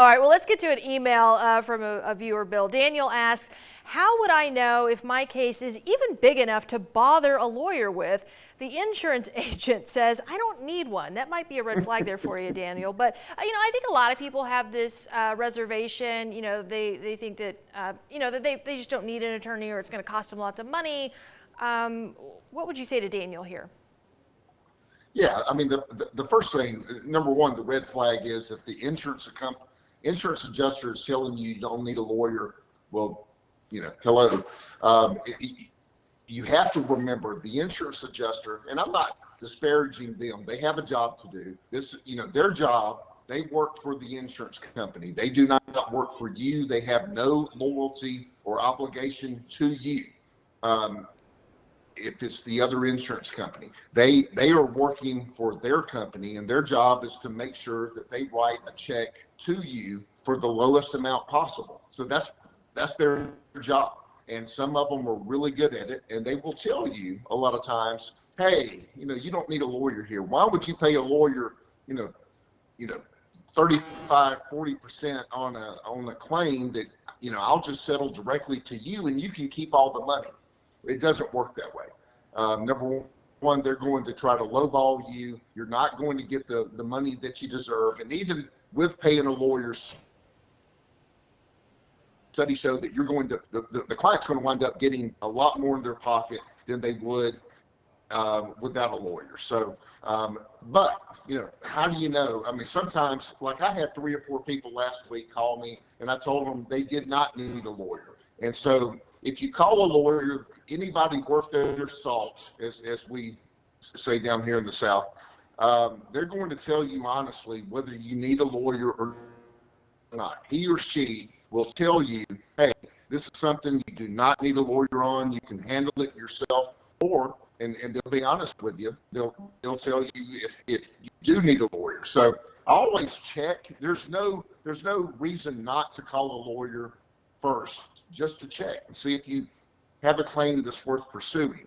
All right, well, let's get to an email from a viewer, Bill. Daniel asks, how would I know if my case is even big enough to bother a lawyer with? The insurance agent says I don't need one. That might be a red flag there for you, Daniel. But, I think a lot of people have this reservation. They think that, that they just don't need an attorney or it's going to cost them lots of money. What would you say to Daniel here? Yeah, I mean, the first thing, number one, the red flag is if the insurance adjuster is telling you you don't need a lawyer, well, hello. You have to remember the insurance adjuster, and I'm not disparaging them. They have a job to do. This, their job, they work for the insurance company. They do not work for you. They have no loyalty or obligation to you. If it's the other insurance company, they are working for their company, and their job is to make sure that they write a check to you for the lowest amount possible. So that's their job. And some of them are really good at it, and they will tell you a lot of times, hey, you don't need a lawyer here. Why would you pay a lawyer, 35-40% on a claim that, I'll just settle directly to you and you can keep all the money. It doesn't work that way. Number one, they're going to try to lowball you. You're not going to get the money that you deserve. And even with paying a lawyer, studies show that you're going to, the client's going to wind up getting a lot more in their pocket than they would without a lawyer. So, but, how do you know? I mean, sometimes, like I had 3 or 4 people last week call me, and I told them they did not need a lawyer. And so if you call a lawyer, anybody worth their salt, as we say down here in the South, they're going to tell you honestly whether you need a lawyer or not. He or she will tell you, hey, this is something you do not need a lawyer on. You can handle it yourself, or and they'll be honest with you. They'll tell you if you do need a lawyer. So always check. There's no reason not to call a lawyer first, just to check and see if you have a claim that's worth pursuing.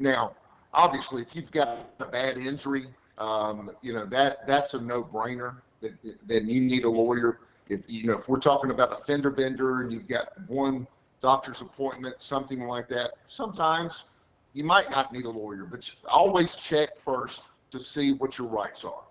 Now, obviously, if you've got a bad injury, that's a no-brainer. Then you need a lawyer. If we're talking about a fender bender and you've got one doctor's appointment, something like that, sometimes you might not need a lawyer, but always check first to see what your rights are.